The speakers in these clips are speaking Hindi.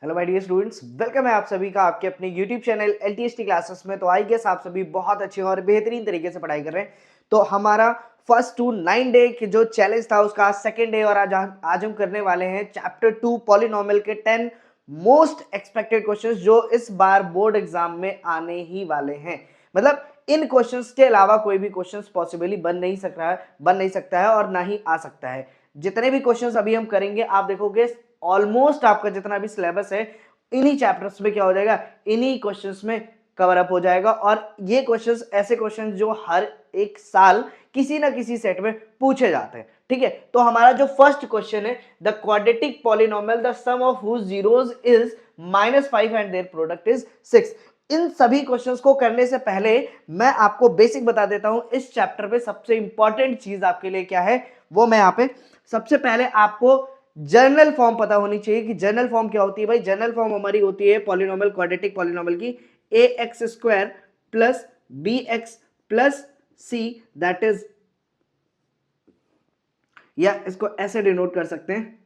Hello my dear students, welcome है आप सभी का आपके अपने यूट्यूब चैनल एलटीएसटी क्लासेस में। तो आई गेस आप सभी बहुत अच्छे और बेहतरीन तरीके से पढ़ाई कर रहे हैं। तो हमारा फर्स्ट टू 9 डे की जो चैलेंज था उसका आज सेकेंड डे, और आज हम करने वाले हैं चैप्टर 2 पॉलिनोमियल के 10 मोस्ट एक्सपेक्टेड क्वेश्चंस जो इस बार बोर्ड एग्जाम में आने ही वाले हैं। मतलब इन क्वेश्चंस के अलावा कोई भी क्वेश्चंस पॉसिबली बन नहीं सकता है और ना ही आ सकता है। जितने भी क्वेश्चंस अभी हम करेंगे आप देखोगे ऑलमोस्ट आपका जितना भी सिलेबस है इन्हीं चैप्टर्स में क्या हो जाएगा, इन्हीं क्वेश्चंस में कवर अप हो जाएगा। और ये क्वेश्चंस ऐसे क्वेश्चंस जो हर एक साल किसी ना किसी सेट में पूछे जाते हैं। ठीक है, तो हमारा जो फर्स्ट क्वेश्चन है, the quadratic polynomial the sum of whose zeros is -5 and their product is 6। इन सभी क्वेश्चंस को करने से पहले मैं आपको बेसिक बता देता हूं। इस चैप्टर पे सबसे इंपॉर्टेंट चीज आपके लिए क्या है वो मैं यहाँ पे सबसे पहले आपको जनरल फॉर्म पता होनी चाहिए कि जनरल फॉर्म क्या होती है। भाई जनरल फॉर्म हमारी होती है पॉलिनोमियल क्वाड्रेटिक पॉलिनोमियल की ax square plus bx plus c, that is, या इसको ऐसे डिनोट कर सकते हैं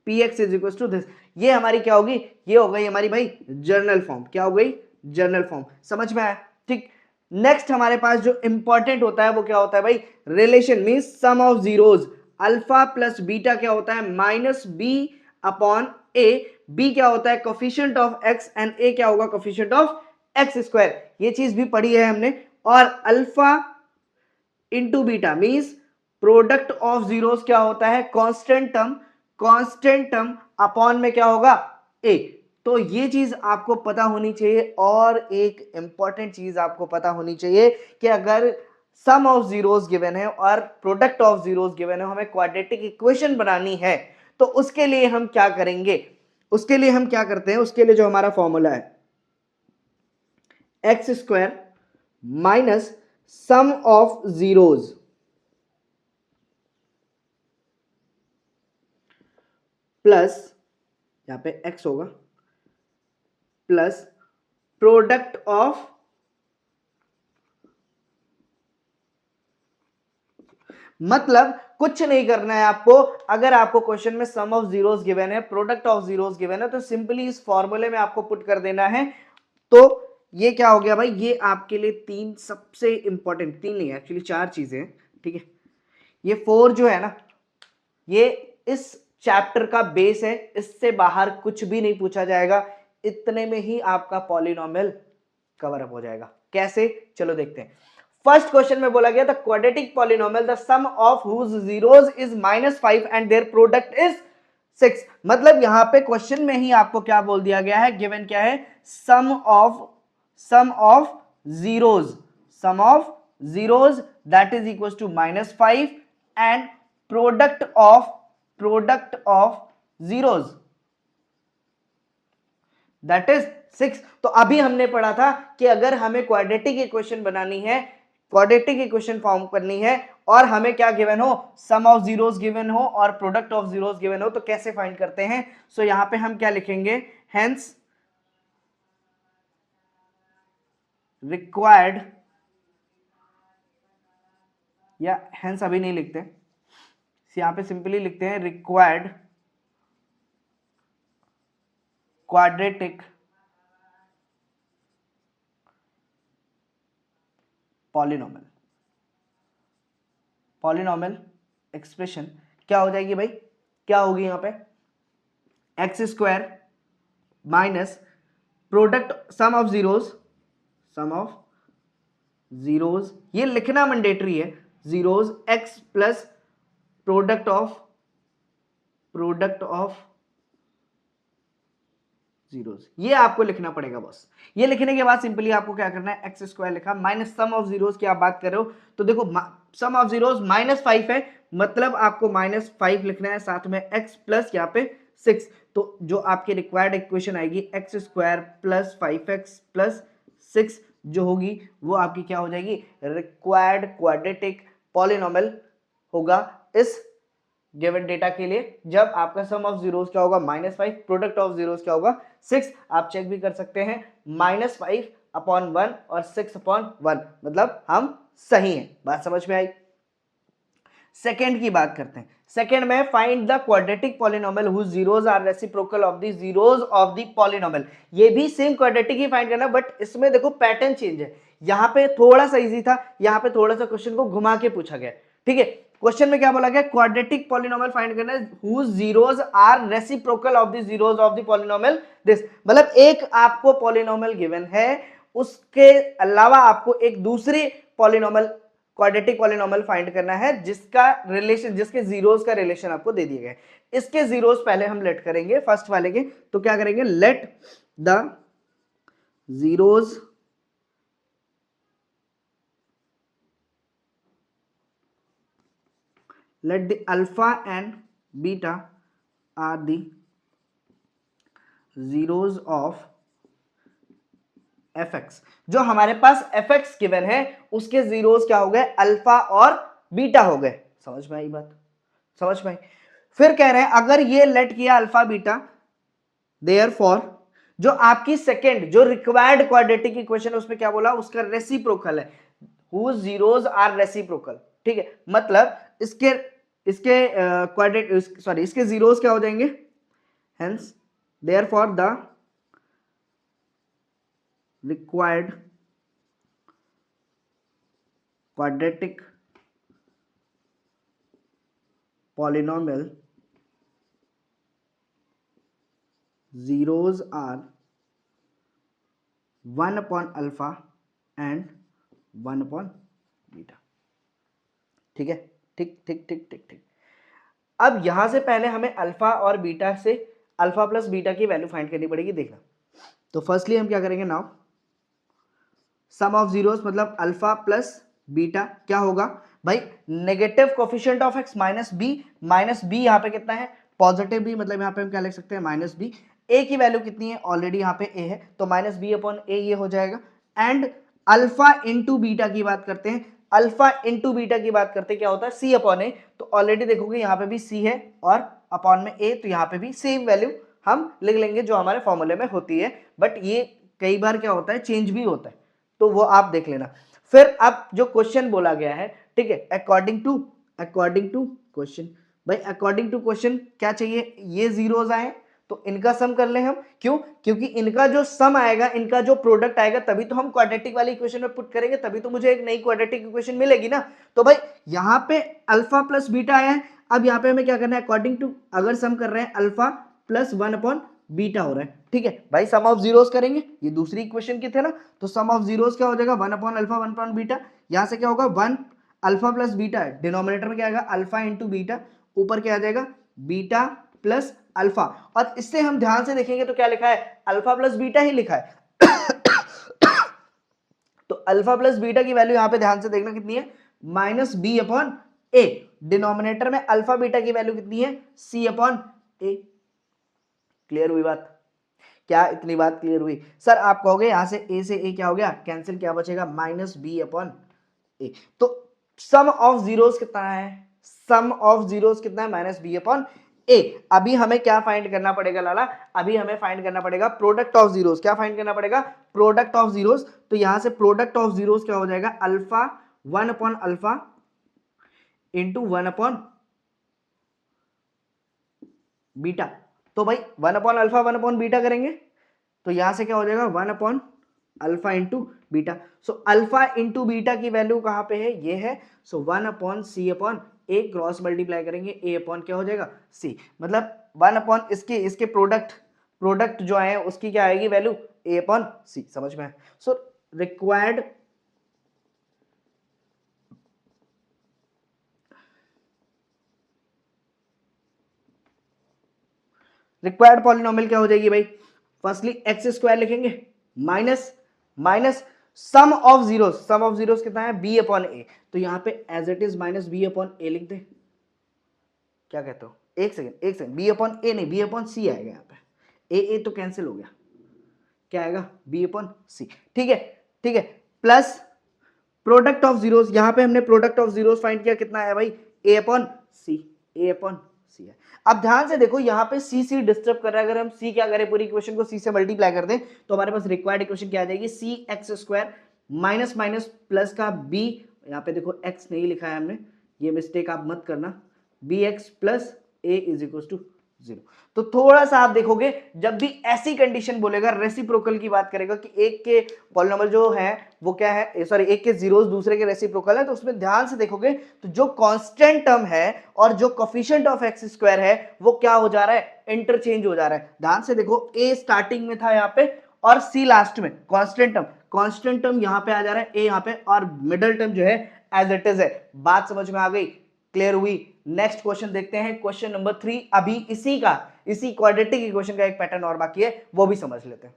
px is equal to this. ये हमारी क्या होगी, ये हो गई हमारी भाई जनरल फॉर्म। क्या हो गई, जनरल फॉर्म। समझ में आया? ठीक। नेक्स्ट हमारे पास जो इंपॉर्टेंट होता है वो क्या होता है भाई, relation means sum of zeros. Alpha plus beta क्या होता है, minus B upon a. B क्या होता है, coefficient of x, and a क्या होगा, कोफिशिएंट ऑफ एक्स स्क्वायर। ये चीज भी पढ़ी है हमने। और alpha into beta means product of zeros क्या होता है, कांस्टेंट टर्म अपॉन में क्या होगा, ए। तो ये चीज आपको पता होनी चाहिए। और एक इंपॉर्टेंट चीज आपको पता होनी चाहिए कि अगर सम ऑफ जीरोस गिवन है और प्रोडक्ट ऑफ जीरोस गिवन है, हमें क्वाड्रेटिक इक्वेशन बनानी है, तो उसके लिए हम क्या करेंगे, उसके लिए हम क्या करते हैं, उसके लिए जो हमारा फॉर्मूला है x square minus sum of zeros plus, यहां पे x होगा, प्लस प्रोडक्ट ऑफ, मतलब कुछ नहीं करना है आपको। अगर आपको क्वेश्चन में सम ऑफ जीरोस गिवन है, प्रोडक्ट ऑफ जीरोस गिवन है, तो सिंपली इस फॉर्मूले में आपको पुट कर देना है। तो ये क्या हो गया भाई, ये आपके लिए तीन सबसे इंपॉर्टेंट, तीन नहीं एक्चुअली चार चीजें हैं। ठीक है, ये फोर जो है ना, ये इस चैप्टर का बेस है। इससे बाहर कुछ भी नहीं पूछा जाएगा। इतने में ही आपका पॉलिनोमियल कवर अप हो जाएगा। कैसे, चलो देखते हैं। फर्स्ट क्वेश्चन में बोला गया था quadratic polynomial the sum of whose zeros is -5 and their product is 6। मतलब यहां पे क्वेश्चन में ही आपको क्या बोल दिया गया है, गिवन क्या है, sum of zeros, sum of zeros that is equal to -5 and product of zeros that is 6। तो अभी हमने पढ़ा था कि अगर हमें क्वाड्रेटिक इक्वेशन बनानी है, क्वाड्रेटिक इक्वेशन फॉर्म करनी है, और हमें क्या गिवन हो, सम ऑफ जीरोस गिवन हो और प्रोडक्ट ऑफ जीरोस गिवन हो, तो कैसे फाइंड करते हैं। सो यहां पे हम क्या लिखेंगे, हेंस रिक्वायर्ड, या हेंस अभी नहीं लिखते, यहां पे सिंपली लिखते हैं रिक्वायर्ड क्वाड्रेटिक पॉलिनोमियल एक्सप्रेशन क्या हो जाएगी भाई, क्या होगी यहां पे, x square minus product sum of zeros, ये लिखना मैंडेटरी है, zeros x plus product of zeros. ये आपको लिखना पड़ेगा बस। ये लिखने के बाद सिंपली आपको क्या करना है, एक्स स्क्वायर लिखा माइनस सम ऑफ जीरोस की आप बात कर रहे हो, तो देखो सम ऑफ जीरोस -5 है, मतलब आपको -5 लिखना है, साथ में एक्स प्लस यहाँ पे 6। तो जो आपकी रिक्वायर्ड इक्वेशन आएगी x square plus 5x plus 6 जो होगी वो आपकी क्या हो जाएगी, रिक्वायर्ड क्वाड्रेटिक पॉलिनोमियल होगा इस गिवन डेटा के लिए। जब आपका सम ऑफ जीरोस क्या होगा, -5, प्रोडक्ट ऑफ जीरोस क्या होगा, 6। आप चेक भी कर सकते हैं, -5/1 और 6/1, मतलब हम सही हैं। बात समझ में आई। सेकेंड की बात करते हैं। सेकेंड में find the quadratic polynomial whose zeros are reciprocal of the zeros of the polynomial. ये भी सेम क्वाड्रेटिक ही फाइंड करना, बट इसमें देखो पैटर्न चेंज है, यहाँ पे थोड़ा सा इजी था, यहाँ पे थोड़ा सा क्वेश्चन को घुमा के पूछा गया। ठीक है, क्वेश्चन में क्या बोला गया, क्वाड्रेटिक पॉलिनोमियल फाइंड करना है whose zeros are reciprocal of the zeros of the polynomial this. मतलब एक आपको पॉलिनोमियल गिवन है, उसके अलावा आपको एक दूसरी पॉलिनोमियल क्वाड्रेटिक पॉलिनोमियल फाइंड करना है जिसका रिलेशन, जिसके जीरोस का रिलेशन आपको दे दिया गया है। इसके जीरोस पहले हम लेट करेंगे फर्स्ट वाले के, तो क्या करेंगे, let the zeros let the alpha and beta are the zeros of fx। जो हमारे पास fx गिवन है उसके जीरोस क्या हो गए, अल्फा और बीटा हो गए। समझ में आई बात, समझ में आई। फिर कह रहे हैं अगर ये लेट किया अल्फा बीटा, देयरफॉर जो आपकी सेकेंड जो रिक्वायर्ड क्वाड्रेटिक इक्वेशन है उसमें क्या बोला, उसका रेसिप्रोकल है, whose zeros are reciprocal। ठीक है, मतलब इसके क्वाड्रेटिक सॉरी इसके जीरोस क्या हो जाएंगे, hence therefore the required quadratic polynomial zeros are 1 upon alpha and 1 upon beta. ठीक है, ठीक ठीक ठीक ठीक ठीक। अब यहां से पहले हमें अल्फा और बीटा से अल्फा प्लस बीटा की वैल्यू फाइंड करनी पड़ेगी। देखना, तो फर्स्टली हम क्या करेंगे, नाउ सम ऑफ जीरोस मतलब अल्फा प्लस बीटा क्या होगा भाई, negative coefficient of x minus b यहां पे कितना है, पॉजिटिव बी, मतलब यहां पे हम क्या लिख सकते हैं, माइनस बी। ए की वैल्यू कितनी है, ऑलरेडी यहाँ पे ए है, तो माइनस बी अपॉन ए ये हो जाएगा। एंड अल्फा इंटू बीटा की बात करते हैं, अल्फा इंटू बीटा की बात करते हैं क्या होता है, सी अपॉन ए। तो ऑलरेडी देखोगे यहाँ पे भी सी है और अपॉन में ए, तो यहाँ पे भी सेम वैल्यू हम लिख लेंगे जो हमारे फॉर्मूले में होती है, बट ये कई बार क्या होता है, चेंज भी होता है, तो वो आप देख लेना। फिर अब जो क्वेश्चन बोला गया है, ठीक है, अकॉर्डिंग टू क्वेश्चन, भाई अकॉर्डिंग टू क्वेश्चन क्या चाहिए, ये जीरोस आए तो इनका सम कर ले हम, क्यों, क्योंकि इनका जो सम आएगा, इनका जो प्रोडक्ट आएगा, तभी तो हम क्वाड्रेटिक वाली इक्वेशन में पुट करेंगे, तभी तो मुझे एक नई क्वाड्रेटिक इक्वेशन मिलेगी ना। तो भाई यहाँ पे अल्फा प्लस बीटा आया है, अब यहाँ पे हमें क्या करना है, अकॉर्डिंग टू अगर सम कर रहे हैं अल्फा प्लस 1 अपॉन बीटा हो रहा है। ठीक है भाई, सम ऑफ जीरोस करेंगे, ये दूसरी इक्वेशन की थे ना, तो सम ऑफ जीरोस क्या हो जाएगा, 1 अपॉन अल्फा 1 अपॉन बीटा। यहाँ से क्या होगा, 1 अल्फा प्लस बीटा है, डिनोमिनेटर में क्या आएगा, अल्फा इंटू बीटा, ऊपर क्या आ जाएगा, बीटा प्लस अल्फा। और इससे हम ध्यान से देखेंगे तो क्या लिखा है, अल्फा प्लस बीटा ही लिखा है। तो अल्फा प्लस बीटा की वैल्यू यहां पे ध्यान से देखना कितनी है, माइनस बी अपॉन ए। डिनोमिनेटर में अल्फा बीटा की वैल्यू कितनी है, सी अपॉन ए। क्लियर हुई बात, क्या इतनी बात क्लियर हुई? सर आप कहोगे यहां से ए क्या हो गया, कैंसिल, क्या बचेगा, माइनस बी अपॉन ए। तो सम ऑफ जीरोस कितना है, सम ऑफ जीरोस कितना है, माइनस बी अपॉन ए। अभी हमें क्या फाइंड करना पड़ेगा लाला, अभी हमें फाइंड करना पड़ेगा प्रोडक्ट ऑफ जीरोस। क्या फाइंड करना पड़ेगा, प्रोडक्ट ऑफ जीरोस। तो यहां से प्रोडक्ट ऑफ जीरोस क्या हो जाएगा, alpha 1 upon alpha into 1 upon beta. तो भाई 1 अपॉन अल्फा 1 अपॉन बीटा करेंगे, तो यहां से क्या हो जाएगा, 1 upon alpha into beta. So alpha into beta की वैल्यू कहां पे है, ये है। सो 1 अपॉन सी अपॉन ए, क्रॉस मल्टीप्लाई करेंगे, ए अपॉन क्या हो जाएगा, सी। मतलब 1 अपॉन इसके प्रोडक्ट जो है उसकी क्या आएगी वैल्यू, ए अपॉन सी। समझ में? सो रिक्वायर्ड पॉलिनोमियल क्या हो जाएगी भाई, फर्स्टली एक्स स्क्वायर लिखेंगे, माइनस सम ऑफ जीरोस कितना है, बी अपॉन ए। तो यहाँ पे as it is minus B upon A लिख दे। क्या कहते हो, एक सेकेंड, बी अपॉन ए नहीं, बी अपॉन सी आएगा यहाँ पे, ए तो कैंसिल हो गया, क्या आएगा, बी अपॉन सी। ठीक है, प्लस प्रोडक्ट ऑफ जीरोस, यहाँ पे हमने प्रोडक्ट ऑफ जीरोस फाइंड किया, कितना है भाई, ए अपॉन सी है। अब ध्यान से देखो, यहाँ पे सी डिस्टर्ब कर रहा है। अगर हम सी क्या करें, पूरी इक्वेशन को सी से मल्टीप्लाई कर दें, तो हमारे पास रिक्वायर्ड इक्वेशन क्या आ जाएगी, सी एक्स स्क्वायर माइनस प्लस का बी। यहाँ पे देखो एक्स नहीं लिखा है हमने, ये मिस्टेक आप मत करना, b x plus a is equal to 0। तो थोड़ा सा आप देखोगे जब भी ऐसी कंडीशन बोलेगा, रेसिप्रोकल की बात करेगा कि एक के पॉलिनोमियल जो है वो क्या है, सॉरी एक के जीरोस दूसरे के रेसिप्रोकल है, तो उसमें ध्यान से देखोगे तो जो कांस्टेंट टर्म है और जो कोफिशिएंट ऑफ एक्स स्क्वायर है वो क्या हो जा रहा है, इंटरचेंज हो जा रहा है। ध्यान से देखो, ए स्टार्टिंग में था यहाँ पे और सी लास्ट में, कांस्टेंट टर्म यहाँ पे आ जा रहा है, ए यहाँ पे, और मिडल टर्म जो है एज इट इज है। बात समझ में आ गई, क्लियर हुई। नेक्स्ट क्वेश्चन देखते हैं, क्वेश्चन नंबर 3। अभी इसी क्वाड्रेटिक इक्वेशन का एक पैटर्न और बाकी है, वो भी समझ लेते हैं।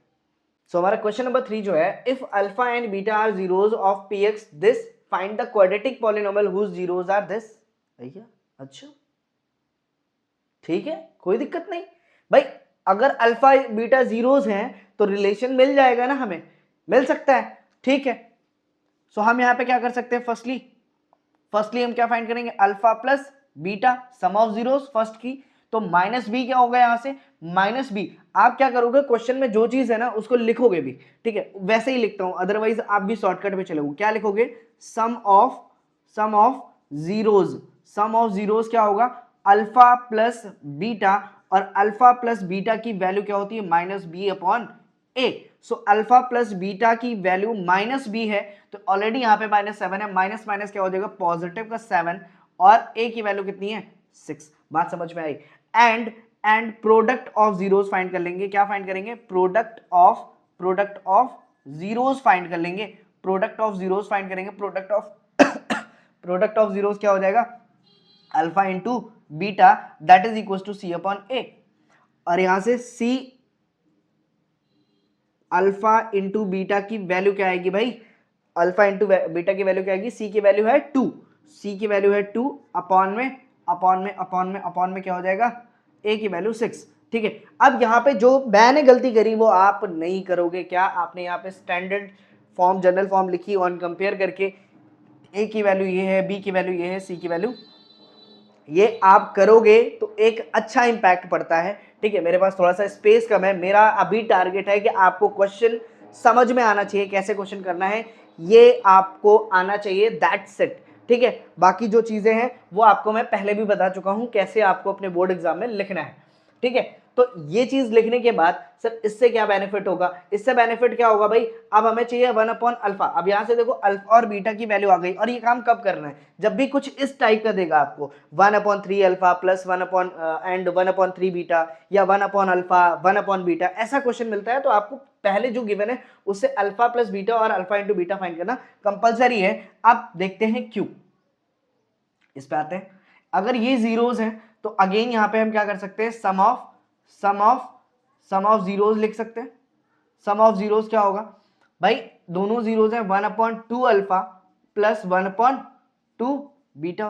सो हमारा क्वेश्चन नंबर 3 जो है, if alpha and beta are zeros of p x this find the quadratic polynomial whose zeros are this. भैया अच्छा ठीक है, कोई दिक्कत नहीं भाई, अगर अल्फा बीटा जीरोस हैं तो रिलेशन मिल जाएगा ना, हमें मिल सकता है, ठीक है। सो हम यहां पे क्या कर सकते हैं, फर्स्टली हम क्या फाइंड करेंगे, alpha plus beta some of zeros first की, तो माइनस बी क्या होगा यहां से, माइनस बी। आप क्या करोगे, क्वेश्चन में जो चीज है ना उसको लिखोगे भी, ठीक है, वैसे ही लिखता हूं, अदरवाइज आप भी शॉर्टकट में चलोगे। क्या लिखोगे, sum of zeros, sum of zeros क्या होगा, अल्फा प्लस बीटा, और अल्फा प्लस बीटा की वैल्यू क्या होती है, minus B upon A. So alpha plus beta की वैल्यू माइनस बी है, तो ऑलरेडी यहां पे -7 है, माइनस माइनस क्या हो जाएगा, पॉजिटिव का 7, और ए की वैल्यू कितनी है, 6। बात समझ में आई। And product of zeros find कर लेंगे, क्या फाइंड करेंगे, प्रोडक्ट ऑफ जीरोस फाइंड कर लेंगे, प्रोडक्ट ऑफ जीरोस फाइंड करेंगे, प्रोडक्ट ऑफ जीरोस क्या हो जाएगा, alpha into beta that is equal to C upon A, और यहां से सी अल्फा इंटू बीटा की वैल्यू क्या आएगी भाई, अल्फा इंटू बीटा की वैल्यू क्या आएगी, सी की वैल्यू है 2, सी की वैल्यू है 2, अपॉन में क्या हो जाएगा, ए की वैल्यू 6, ठीक है। अब यहाँ पे जो मैंने गलती करी वो आप नहीं करोगे, क्या आपने यहाँ पे स्टैंडर्ड फॉर्म, जनरल फॉर्म लिखी ऑन कंपेयर करके, ए की वैल्यू ये है, बी की वैल्यू ये है, सी की वैल्यू ये आप करोगे तो एक अच्छा इंपैक्ट पड़ता है, ठीक है। मेरे पास थोड़ा सा स्पेस कम है, मेरा अभी टारगेट है कि आपको क्वेश्चन समझ में आना चाहिए, कैसे क्वेश्चन करना है ये आपको आना चाहिए, दैट्स इट, ठीक है। बाकी जो चीजें हैं वो आपको मैं पहले भी बता चुका हूं, कैसे आपको अपने बोर्ड एग्जाम में लिखना है, ठीक है। तो ये चीज लिखने के बाद सर इससे क्या बेनिफिट होगा, इससे बेनिफिट क्या होगा भाई, अब हमें चाहिए 1 अपॉन अल्फा। अब यहां से देखो अल्फा और बीटा की वैल्यू आ गई, और ये काम कब करना है, जब भी कुछ इस टाइप का देगा आपको, 1/3 अल्फा प्लस 1/3 बीटा, या 1 अपॉन अल्फा 1 अपॉन बीटा, ऐसा क्वेश्चन मिलता है तो आपको पहले जो गिवन है उससे अल्फा प्लस बीटा और अल्फा इंटू बीटा फाइंड करना कंपलसरी है। अब देखते हैं क्यों, इस पे आते हैं। अगर ये जीरोस हैं तो अगेन यहां पे हम क्या कर सकते हैं, सम ऑफ जीरोस लिख सकते हैं। सम ऑफ जीरोस क्या होगा भाई, दोनों जीरोस हैं, 1/2 अल्फा प्लस 1/2 बीटा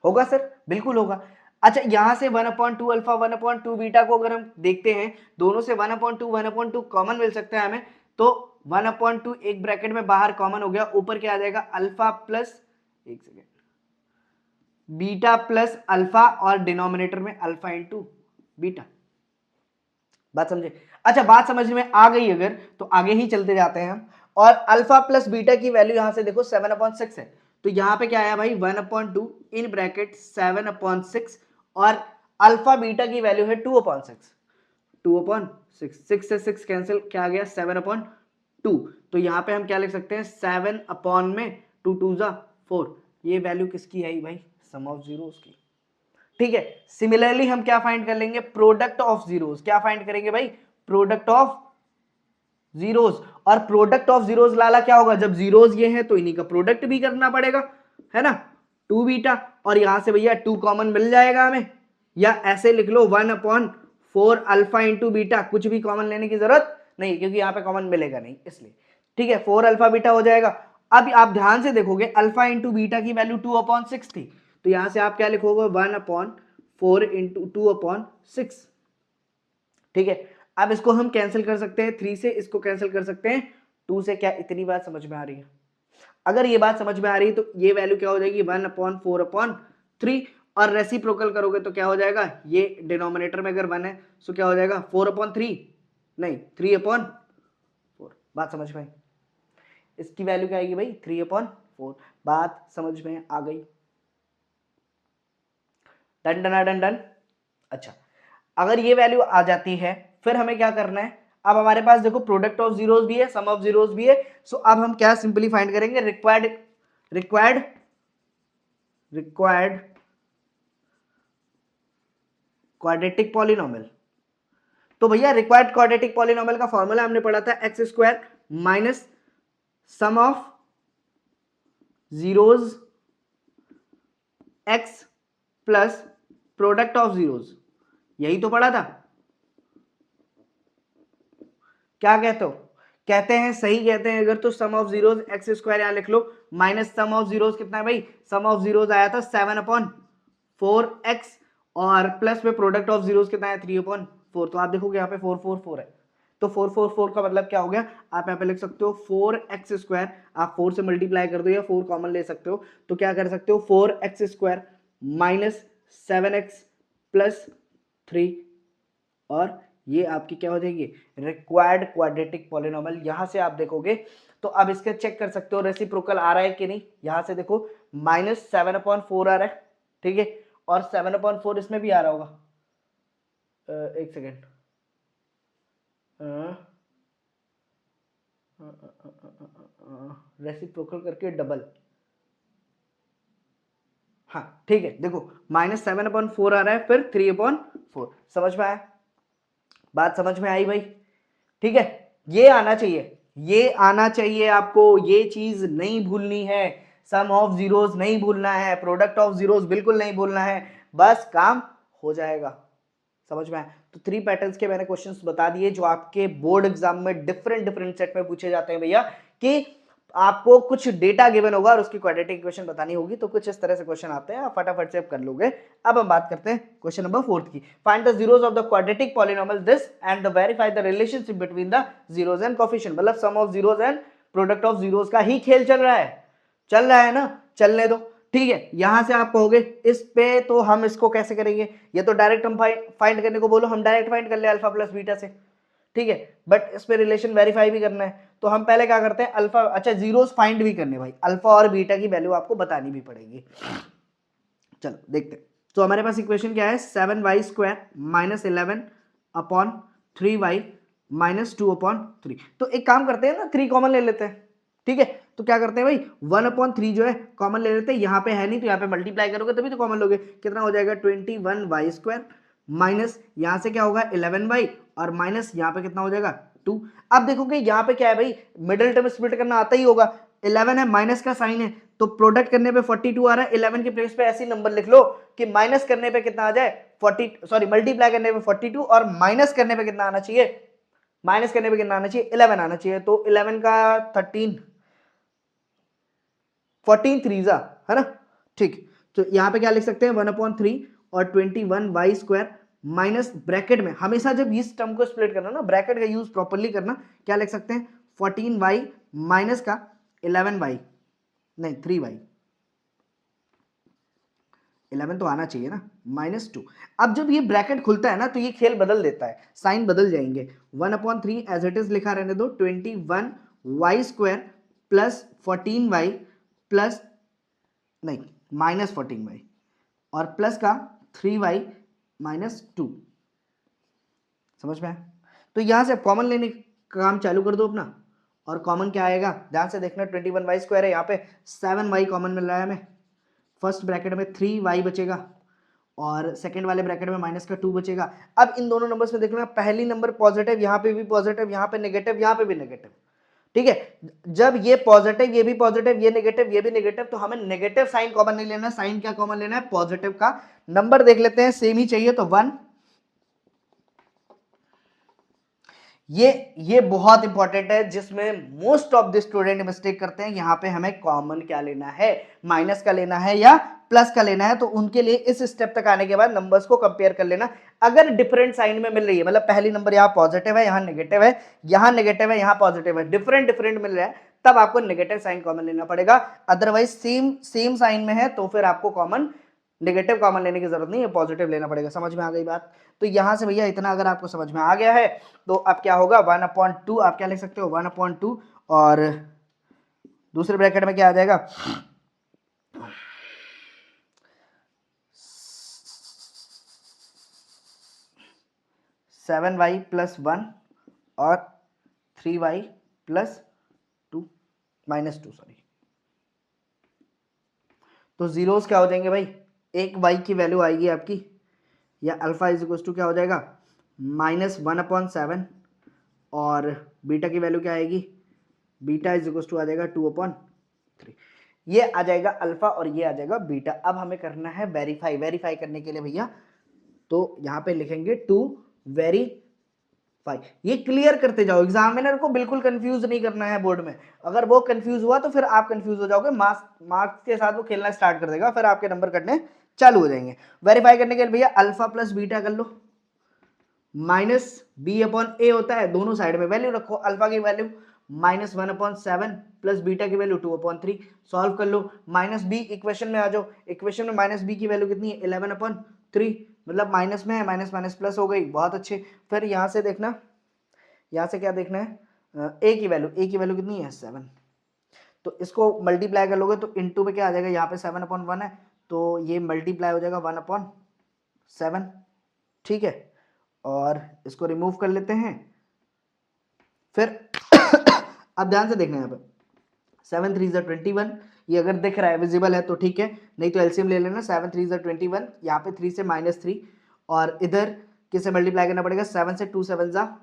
होगा सर, बिल्कुल होगा। अच्छा यहां से 1/2 अल्फा 1/2 बीटा को अगर हम देखते हैं, दोनों से 1/2 कॉमन मिल सकता है हमें, तो 1/2 एक ब्रैकेट में बाहर कॉमन हो गया, ऊपर क्या आ जाएगा, अल्फा प्लस, एक सेकेंड, बीटा प्लस अल्फा, और डिनोमिनेटर में अल्फा इंटू बीटा। बात समझे, अच्छा बात समझ में आ गई अगर, तो आगे ही चलते जाते हैं हम। और अल्फा प्लस बीटा की वैल्यू यहां से देखो 7/6 है, तो यहां पे क्या आया भाई, 1/2 इन ब्रैकेट 7/6, और अल्फा बीटा की वैल्यू है 2/6, 2/6, 6 से 6 कैंसिल, क्या आ गया 7/2। तो यहां पे हम क्या लिख सकते हैं, 7 अपॉन में 2 2 जा 4, ये वैल्यू किसकी आई भाई, सम ऑफ जीरोस की, ठीक है। सिमिलरली हम क्या फाइंड कर लेंगे, प्रोडक्ट ऑफ जीरोस, क्या फाइंड करेंगे भाई, प्रोडक्ट ऑफ जीरोस, और प्रोडक्ट ऑफ जीरोस लाला क्या होगा, जब जीरोस ये हैं तो इन्हीं का प्रोडक्ट भी करना पड़ेगा, है ना, 2 बीटा, और यहां से भैया 2 कॉमन मिल जाएगा हमें, या ऐसे लिख लो 1/4 अल्फा इंटू बीटा, कुछ भी कॉमन लेने की जरूरत नहीं क्योंकि यहाँ पे कॉमन मिलेगा नहीं इसलिए, ठीक है, 4 अल्फा बीटा हो जाएगा। अब आप ध्यान से देखोगे अल्फा इंटू बीटा की वैल्यू 2/6 थी, तो यहां से आप क्या लिखोगे, 1/4 इंटू 2/6, ठीक है। अब इसको हम कैंसिल कर सकते हैं, 3 से इसको कैंसिल कर सकते हैं 2 से, क्या इतनी बात समझ में आ रही है, अगर ये बात समझ में आ रही है तो ये वैल्यू क्या हो जाएगी, 1/4/3, और रेसिप्रोकल करोगे तो क्या हो जाएगा, ये डिनोमिनेटर में अगर 1 है तो क्या हो जाएगा 4/3, नहीं 3/4। बात समझ में आई, इसकी वैल्यू क्या आएगी भाई, 3/4। बात समझ में आ गई, डन डन डन डन। अच्छा, अगर ये वैल्यू आ जाती है फिर हमें क्या करना है, अब हमारे पास देखो प्रोडक्ट ऑफ जीरोस भी है, सम ऑफ जीरोस भी है। सो अब हम क्या सिंपली फाइंड करेंगे, रिक्वायर्ड क्वाड्रेटिक पॉलिनोमियल। तो भैया रिक्वायर्ड क्वाड्रेटिक पॉलिनोमियल का फॉर्मूला हमने पढ़ा था x square minus sum of zeros x plus product of zeros, यही तो पढ़ा था। क्या कहते हो, कहते हैं, सही कहते हैं अगर तो सम ऑफ जीरोस एक्स स्क्वायर यहां लिख लो माइनस सम ऑफ जीरोस कितना है भाई, सम ऑफ जीरोस आया था 7/4x और प्लस में प्रोडक्ट ऑफ जीरोस कितना है 3/4। तो आप देखोगे यहाँ पे 4 4 4 है, तो 4 4 4 का मतलब क्या हो गया, आप यहाँ पे लिख सकते हो 4x स्क्वायर, आप 4 से मल्टीप्लाई कर दो या 4 कॉमन ले सकते हो, तो क्या कर सकते हो 4x square minus 7x plus 3, और ये आपकी क्या हो जाएगी रिक्वायर्ड क्वाड्रेटिक पॉलिनोमियल। यहां से आप देखोगे तो अब इसके चेक कर सकते हो रेसिप्रोकल आ रहा है कि नहीं। यहां से देखो -7/4 आ रहा है, ठीक है, और 7/4 इसमें भी आ रहा होगा। एक सेकेंड, रेसिप्रोकल करके डबल, हाँ ठीक है, देखो -7/4 आ रहा है फिर 3/4, समझ में आया, बात समझ में आई भाई, ठीक है। ये आना चाहिए, ये आना चाहिए आपको, ये चीज नहीं भूलनी है, सम ऑफ जीरोस नहीं भूलना है, प्रोडक्ट ऑफ जीरोस बिल्कुल नहीं भूलना है, बस काम हो जाएगा, समझ में आया। तो 3 पैटर्न्स के मैंने क्वेश्चंस बता दिए जो आपके बोर्ड एग्जाम में डिफरेंट डिफरेंट सेट में पूछे जाते हैं भैया, कि आपको कुछ डेटा गिवन होगा और उसकी क्वाड्रेटिक इक्वेशन बतानी होगी, तो कुछ इस तरह से क्वेश्चन आते हैं, आप फटाफट से कर लोगे। अब हम बात करते हैं क्वेश्चन नंबर 4 की, find the zeros of the quadratic polynomial this and verify the relationship between the zeros and coefficient. मतलब sum of zeros and product of zeros का ही खेल चल रहा है ना, चलने दो, ठीक है। यहां से आप कहोगे इस पे तो हम इसको कैसे करेंगे, ये तो डायरेक्ट हम फाइंड करने को बोलो, हम डायरेक्ट फाइंड कर ले अल्फा प्लस बीटा से, ठीक है, बट इस पे रिलेशन वेरीफाई भी करना है, तो हम पहले क्या करते हैं अल्फा, अच्छा जीरोस फाइंड भी करने भाई, अल्फा और बीटा की वैल्यू आपको बतानी भी पड़ेगी। चलो देखते हैं, तो हमारे पास इक्वेशन क्या है 7y² माइनस 11/3y माइनस 2/3। तो एक काम करते हैं ना, 3 कॉमन ले लेते हैं, ठीक है। तो क्या करते हैं भाई 1/3 जो है कॉमन ले लेते हैं, यहाँ पे है नहीं तो यहाँ पे मल्टीप्लाई करोगे तभी तो कॉमन लोगे, कितना हो जाएगा 21y² माइनस यहाँ से क्या होगा 11y और माइनस यहाँ पे कितना हो जाएगा 2। अब देखोगे यहाँ पे क्या है भाई, मिडिल टर्म स्प्लिट करना आता ही होगा, 11 है माइनस का साइन है तो प्रोडक्ट करने पे 42 आ रहा है, 11 के प्लेस पे ऐसे नंबर लिख लो कि माइनस करने पे कितना आ जाए 40, सॉरी मल्टीप्लाई करने पे 42 और माइनस करने पे कितना आना चाहिए, माइनस करने पे कितना आना चाहिए 11 आना चाहिए। तो 11 का 13, 14 3 है ना, ठीक। तो यहाँ पे क्या लिख सकते हैं 1/3 और 21y² माइनस ब्रैकेट में, हमेशा जब इस टर्म को स्प्लिट करना ना ब्रैकेट का यूज प्रॉपर्ली करना, क्या लिख सकते हैं 14y माइनस का 11y, नहीं 3y, 11 तो आना चाहिए ना, -2। अब जब ये ब्रैकेट खुलता है ना तो ये खेल बदल देता है, साइन बदल जाएंगे, 1/3 एज इट इज लिखा रहने दो, 21y² प्लस 14y प्लस, नहीं -14y और प्लस का 3y माइनस 2, समझ में आया। तो यहां से कॉमन लेने का काम चालू कर दो अपना, और कॉमन क्या आएगा ध्यान से देखना, 21y² है, यहाँ पे 7y कॉमन मिल रहा है हमें, फर्स्ट ब्रैकेट में 3y बचेगा और सेकंड वाले ब्रैकेट में माइनस का 2 बचेगा। अब इन दोनों नंबर्स में देखना, पहली नंबर पॉजिटिव, यहाँ पे भी पॉजिटिव, यहाँ पे नेगेटिव, यहाँ पे भी नेगेटिव, ठीक है। जब ये पॉजिटिव, ये भी पॉजिटिव, ये नेगेटिव, ये भी नेगेटिव, तो हमें नेगेटिव साइन कॉमन नहीं लेना, साइन क्या कॉमन लेना है पॉजिटिव का। नंबर देख लेते हैं, सेम ही चाहिए तो 1, ये बहुत इंपॉर्टेंट है जिसमें most of the student mistake करते हैं। यहां पे हमें कॉमन क्या लेना है, माइनस का लेना है या प्लस का लेना है, तो उनके लिए इस स्टेप तक आने के बाद नंबर्स को कंपेयर कर लेना। अगर डिफरेंट साइन में मिल रही है, मतलब पहली नंबर यहाँ पॉजिटिव है, यहाँ नेगेटिव है, यहाँ नेगेटिव है, यहाँ पॉजिटिव है, डिफरेंट डिफरेंट मिल रहा है, तब आपको नेगेटिव साइन कॉमन लेना पड़ेगा। अदरवाइज सेम सेम साइन में है तो फिर आपको कॉमन, नेगेटिव कॉमन लेने की जरूरत नहीं है, पॉजिटिव लेना पड़ेगा। समझ में आ गई बात। तो यहां से भैया इतना अगर आपको समझ में आ गया है तो अब क्या होगा 1/2, आप क्या लिख सकते हो 1/2 और दूसरे ब्रैकेट में क्या आ जाएगा 7y प्लस 1 और 3y प्लस 2 माइनस 2 सॉरी। तो जीरोस क्या हो जाएंगे भाई, एक y की वैल्यू आएगी आपकी, या अल्फा इज इक्वल टू क्या हो जाएगा -1/7 और बीटा की वैल्यू क्या आएगी, बीटा इज इक्वल टू आ जाएगा 2/3। ये आ जाएगा अल्फा और ये आ जाएगा बीटा। अब हमें करना है वेरीफाई। वेरीफाई करने के लिए भैया तो यहाँ पे लिखेंगे टू वेरीफाई। ये क्लियर करते जाओ, एग्जामिनर को बिल्कुल कंफ्यूज नहीं करना है बोर्ड में। अगर वो कंफ्यूज हुआ तो फिर आप कंफ्यूज हो जाओगे, मार्क्स के साथ वो खेलना स्टार्ट कर देगा, फिर आपके नंबर कटने चालू हो जाएंगे। वेरीफाई करने के लिए भैया अल्फा प्लस बीटा कर लो, माइनस b/a होता है, दोनों साइड में वैल्यू रखो। अल्फा की वैल्यू -1/7 प्लस बीटा की वैल्यू 2/3। सॉल्व कर लो, माइनस बी इक्वेशन में आ जाओ। इक्वेशन में माइनस बी की वैल्यू कितनी है 11/3, मतलब माइनस में है, माइनस माइनस प्लस हो गई, बहुत अच्छे। फिर यहाँ से देखना, यहाँ से क्या देखना है, ए की वैल्यू कितनी है 7। तो इसको मल्टीप्लाई कर लोगे तो इनटू में क्या आ जाएगा, यहाँ पे 7/1 है तो ये मल्टीप्लाई हो जाएगा 1/7, ठीक है। और इसको रिमूव कर लेते हैं। फिर अब ध्यान से देखना यहाँ पे 7 3 21, ये अगर दिख रहा है विजिबल है तो ठीक है, नहीं तो एलसीएम ले लेना। 7 3 21, यहाँ पे 3 से -3 और इधर किससे मल्टीप्लाई करना पड़ेगा, 7 से 2 7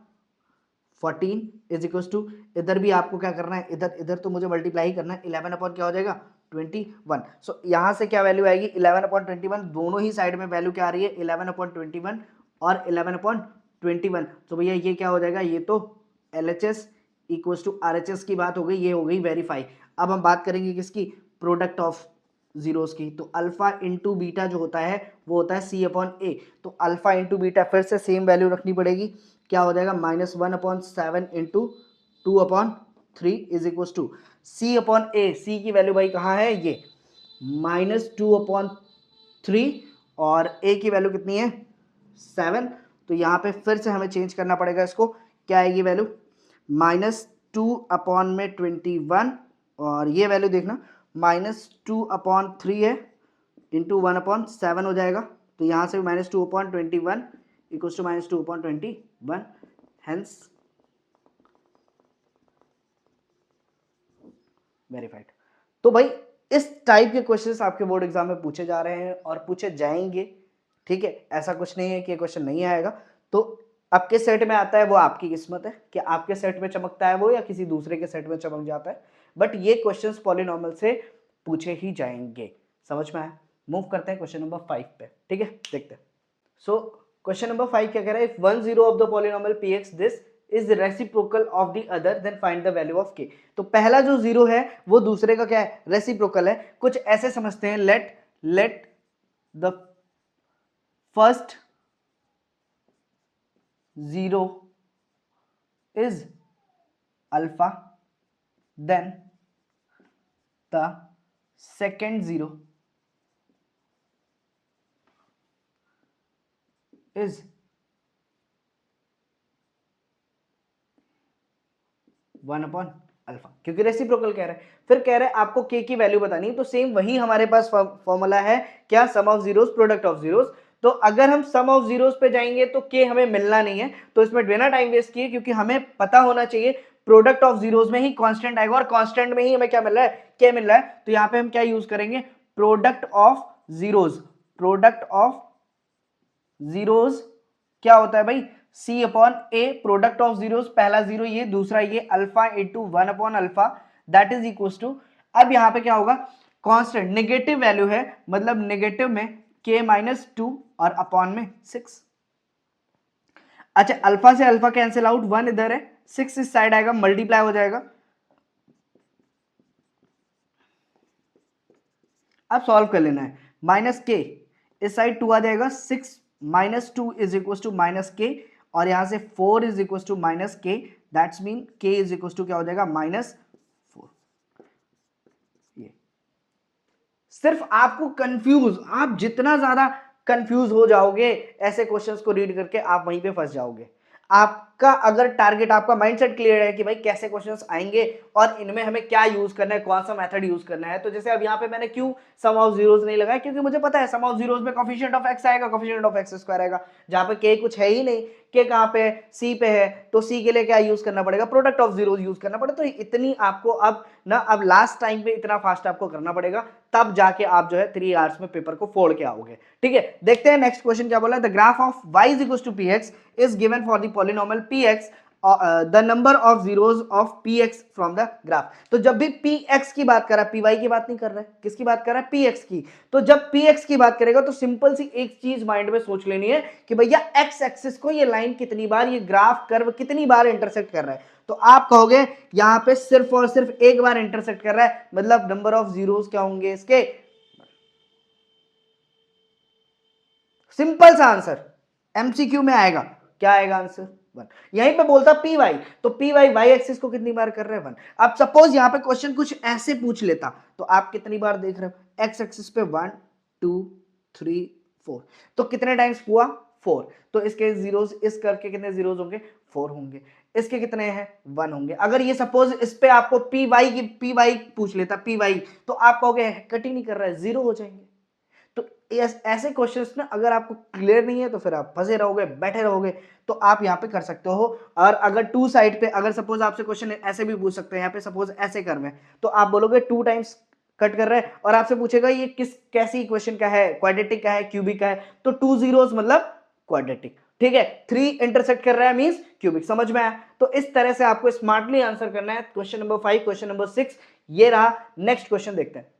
14 इज इक्वल टू, इधर भी आपको क्या करना है, इधर तो मुझे मल्टीप्लाई ही करना है, 11 अपॉन क्या हो जाएगा 21। सो यहाँ से क्या वैल्यू आएगी 11/21, दोनों ही साइड में वैल्यू क्या आ रही है 11/21 और 11/21। तो भैया ये क्या हो जाएगा, ये तो LHS इक्वल टू RHS की बात हो गई, ये हो गई वेरीफाई। अब हम बात करेंगे किसकी, प्रोडक्ट ऑफ जीरोस की। तो अल्फा इंटू बीटा जो होता है वो होता है C/A। तो अल्फा इंटू बीटा फिर से सेम वैल्यू रखनी पड़ेगी, क्या हो जाएगा -1/7 into 2/3 is equal to C/A। C की वैल्यू भाई कहाँ है, ये -2/3 और ए की वैल्यू कितनी है 7। तो यहाँ पे फिर से हमें चेंज करना पड़ेगा इसको, क्या आएगी वैल्यू -2/21 और ये वैल्यू देखना -2/3 है इंटू 1/7 हो जाएगा। तो यहाँ से -2/21 इक्वल्स टू -2/21, हेंस वेरीफाइड। तो भाई इस टाइप के क्वेश्चंस आपके बोर्ड एग्जाम में पूछे जा रहे हैं और पूछे जाएंगे, ठीक है। ऐसा कुछ नहीं है कि ये क्वेश्चन नहीं आएगा। तो आपके सेट में आता है वो आपकी किस्मत है कि आपके सेट में चमकता है वो या किसी दूसरे के सेट में चमक जाता है, बट ये क्वेश्चंस पॉलिनॉमियल से पूछे ही जाएंगे। समझ में आया? मूव करते हैं क्वेश्चन नंबर 5 पे, ठीक है, देखते हैं। सो क्वेश्चन नंबर 5 क्या कह रहा है, if 1 0 of the polynomial px this is reciprocal of the other than find the value of k। तो पहला जो जीरो है वो दूसरे का क्या है, रेसिप्रोकल है। कुछ ऐसे समझते हैं, let the first zero is alpha, then the second zero is 1/अल्फा, क्योंकि रेसिप्रोकल कह रहा है। फिर कह रहा है आपको k की वैल्यू बतानी है, तो सेम वही हमारे पास फॉर्मूला है, क्या, sum of zeros product of zeros. तो अगर हम सम ऑफ जीरोस पे जाएंगे तो k हमें मिलना नहीं है, तो इसमें बिना टाइम वेस्ट किए, क्योंकि हमें पता होना चाहिए प्रोडक्ट ऑफ जीरोस में ही कांस्टेंट आएगा और कांस्टेंट में ही हमें क्या मिल रहा है, k मिल रहा है। तो यहाँ पे हम क्या यूज करेंगे, product of zeros. Product of zeros क्या होता है भाई, C/A, प्रोडक्ट ऑफ जीरोस, पहला जीरो ये, दूसरा ये, अल्फा इंटू 1/अल्फा दैट इज इक्वल टू, अब यहाँ पे क्या होगा, कांस्टेंट नेगेटिव वैल्यू है, मतलब नेगेटिव में k-2 और अपॉन में 6। अच्छा, अल्फा से अल्फा कैंसिल आउट, 1 इधर है, 6 इस साइड आएगा, मल्टीप्लाई हो जाएगा। अब सॉल्व कर लेना है, माइनस के इस साइड 2 आ जाएगा, 6 -2 इज इक्वल टू -k और यहां से 4 is equal to -k, that's mean k is equal to क्या हो जाएगा -4। ये सिर्फ आपको कंफ्यूज, आप जितना ज्यादा कंफ्यूज हो जाओगे ऐसे क्वेश्चंस को रीड करके आप वहीं पे फंस जाओगे। आपका अगर टारगेट, आपका माइंडसेट क्लियर है कि भाई कैसे क्वेश्चंस आएंगे और इनमें हमें क्या यूज करना है, कौन सा मेथड यूज करना है। तो जैसे अब यहाँ पे मैंने क्यों सम ऑफ जीरोस नहीं लगाया, क्योंकि मुझे पता है सम ऑफ जीरोस में कोफिशिएंट ऑफ x आएगा, कोफिशिएंट ऑफ x स्क्वायर आएगा, जहां पे k कुछ है ही नहीं, के कहाँ पे है, सी पे है, तो सी के लिए क्या यूज करना पड़ेगा, प्रोडक्ट ऑफ जीरोस यूज करना पड़ेगा। तो इतनी आपको अब ना, अब लास्ट टाइम पे इतना फास्ट आपको करना पड़ेगा, तब जाके आप जो है 3 आवर्स में पेपर को फोड़ के आओगे। ठीक है, देखते हैं नेक्स्ट क्वेश्चन क्या बोला है। The graph of y is equal to px is given for the polynomial px the number of zeros of px from the graph. तो जब भी px की बात कर रहा है, py की बात नहीं कर रहा है, किसकी बात कर रहा है, px की। तो जब px की बात करेगा तो सिंपल सी एक चीज माइंड में सोच लेनी है कि भैया x एक्सिस को ये लाइन कितनी बार, ये ग्राफ कर्व कितनी बार इंटरसेक्ट कर रहा है। तो आप कहोगे यहां पे सिर्फ और सिर्फ एक बार इंटरसेक्ट कर रहा है, मतलब नंबर ऑफ जीरोस क्या होंगे इसके, सिंपल सा आंसर एमसीक्यू में आएगा, क्या आएगा आंसर, 1। यहीं पे बोलता पी वाई, तो पी वाई वाई एक्सिस को कितनी बार कर रहे हैं, 1। अब सपोज यहां पे क्वेश्चन कुछ ऐसे पूछ लेता, तो आप कितनी बार देख रहे हो, एक्स एक्सिस पे 1 2 3 4, तो कितने टाइम्स हुआ, 4। तो इसके जीरोस, इस करके कितने जीरोस होंगे, 4 होंगे। इसके कितने हैं, 1 होंगे। अगर ये सपोज इस पे आपको पी वाई पूछ लेता, पी वाई, तो आप कहोगे कट ही नहीं कर रहा है, 0 हो जाएंगे। तो ऐसे क्वेश्चंस ना अगर आपको क्लियर नहीं है तो फिर आप फंसे रहोगे, बैठे रहोगे। तो आप यहाँ पे कर सकते हो। और अगर टू साइड पे, अगर सपोज आपसे क्वेश्चन ऐसे भी पूछ सकते हैं, यहाँ पे सपोज ऐसे कर रहे हैं, तो आप बोलोगे 2 टाइम्स कट कर रहे हैं, और आपसे पूछेगा ये कैसी इक्वेशन का है, क्वाड्रेटिक का है, क्यूबिक का है, तो 2 जीरोस मतलब क्वाड्रेटिक। ठीक है, 3 इंटरसेक्ट कर रहा है मींस क्यूबिक। समझ में आया। तो इस तरह से आपको स्मार्टली आंसर करना है। क्वेश्चन नंबर 5, क्वेश्चन नंबर 6 ये रहा। नेक्स्ट क्वेश्चन देखते हैं।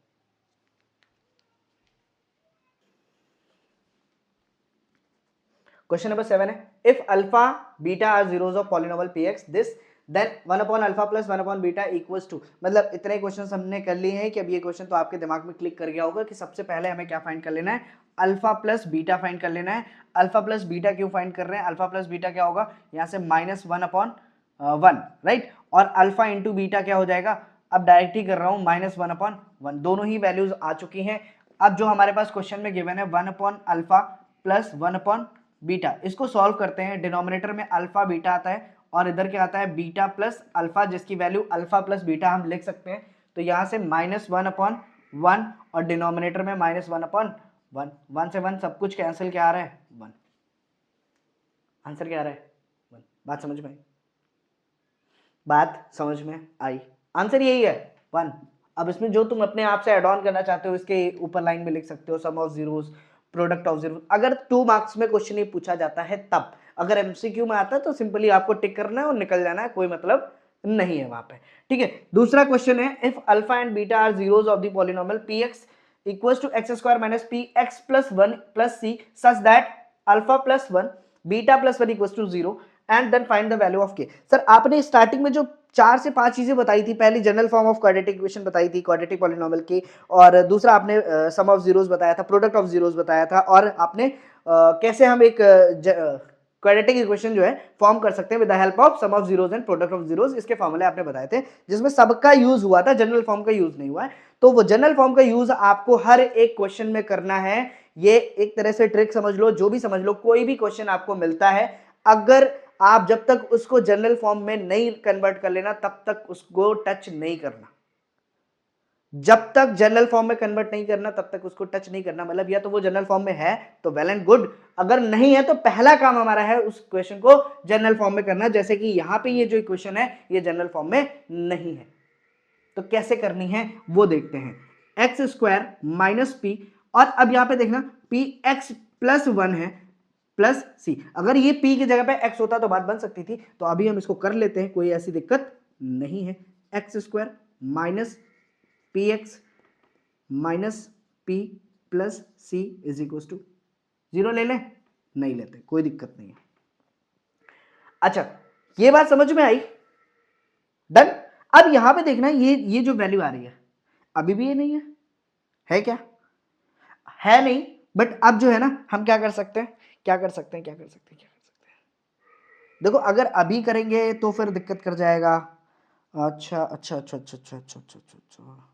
क्वेश्चन नंबर 7 है, if alpha beta are zeros of polynomial px this then 1 upon alpha plus 1 upon beta equals to. मतलब इतने क्वेश्चंस हमने कर लिए हैं कि अब ये क्वेश्चन तो आपके दिमाग में क्लिक कर गया होगा कि सबसे पहले हमें क्या फाइंड कर लेना है, अल्फा प्लस बीटा फाइंड कर लेना है। अल्फा प्लस बीटा क्यों फाइंड कर रहे हैं, अल्फा प्लस बीटा क्या होगा, यहाँ से -1 अपॉन 1, राइट। और अल्फा इंटू बीटा क्या हो जाएगा, अब डायरेक्ट ही कर रहा हूँ, -1 अपॉन 1, दोनों ही वैल्यूज आ चुकी हैं। अब जो हमारे पास क्वेश्चन में गिवन है 1 upon alpha plus 1 upon beta, इसको सॉल्व करते हैं। डिनोमिनेटर में अल्फा बीटा आता है और इधर क्या आता है, बीटा प्लस अल्फा, जिसकी वैल्यू अल्फा प्लस बीटा हम लिख सकते हैं। तो यहाँ से -1 अपॉन 1 और डिनोमिनेटर में -1 अपॉन 1, 1 से 1 सब कुछ कैंसिल, क्या आ रहा है, 1। आंसर क्या आ रहा है, 1। बात समझ में आई, बात समझ में आई, आंसर यही है 1। अब इसमें जो तुम अपने आप से एड ऑन करना चाहते हो इसके ऊपर लाइन में लिख सकते हो, sum of zeros, product of zero. अगर 2 मार्क्स में क्वेश्चन ही पूछा जाता है तब, अगर एमसीक्यू में आता है तो सिंपली आपको टिक करना है और निकल जाना है, कोई मतलब नहीं है वहां पे। ठीक है, दूसरा क्वेश्चन है, if alpha and beta are zeros of the polynomial px equals to x² minus px plus 1 plus c such that alpha plus 1 beta plus 1 equals to 0 and then find the value of k। Sir आपने स्टार्टिंग में जो 4 से 5 चीजें बताई थी, पहली general form of quadratic equation बताई थी, क्वाड्रेटिक पॉलिनोमियल की, और दूसरा आपने सम ऑफ जीरोस बताया था, प्रोडक्ट ऑफ जीरोस बताया था, और आपने कैसे हम एक क्वाड्रेटिक इक्वेशन जो है फॉर्म कर सकते हैं with the help of sum of zeros and product of zeros, इसके फॉर्मूले आपने बताए थे, जिसमें सबका यूज हुआ था, जनरल फॉर्म का यूज नहीं हुआ है। तो वो जनरल फॉर्म का यूज आपको हर एक क्वेश्चन में करना है। ये एक तरह से ट्रिक समझ लो, जो भी समझ लो, कोई भी क्वेश्चन आपको मिलता है, अगर आप जब तक उसको जनरल फॉर्म में नहीं कन्वर्ट कर लेना तब तक उसको टच नहीं करना। जब तक जनरल फॉर्म में कन्वर्ट नहीं करना तब तक उसको टच नहीं करना। मतलब या तो वो जनरल फॉर्म में है तो वेल एंड गुड, अगर नहीं है तो पहला काम हमारा है उस क्वेश्चन को जनरल फॉर्म में करना। जैसे कि यहां पे ये जो इक्वेशन है ये जनरल फॉर्म में नहीं है, तो कैसे करनी है वो देखते हैं। x² माइनस p, और अब यहां पे देखना px प्लस 1 है प्लस c। अगर ये p की जगह पे x होता तो बात बन सकती थी, तो अभी हम इसको कर लेते हैं, कोई ऐसी दिक्कत नहीं है। x² minus px minus p plus c is equal to 0 ले लें, नहीं लेते, कोई दिक्कत नहीं है। अच्छा, ये बात समझ में आई, डन। अब यहां पे देखना ये जो वैल्यू आ रही है अभी भी ये नहीं है क्या, है नहीं। बट अब जो है ना, हम क्या कर सकते हैं, देखो अगर अभी करेंगे तो फिर दिक्कत कर जाएगा। अच्छा अच्छा अच्छा अच्छा अच्छा अच्छा अच्छा अच्छा अच्छा,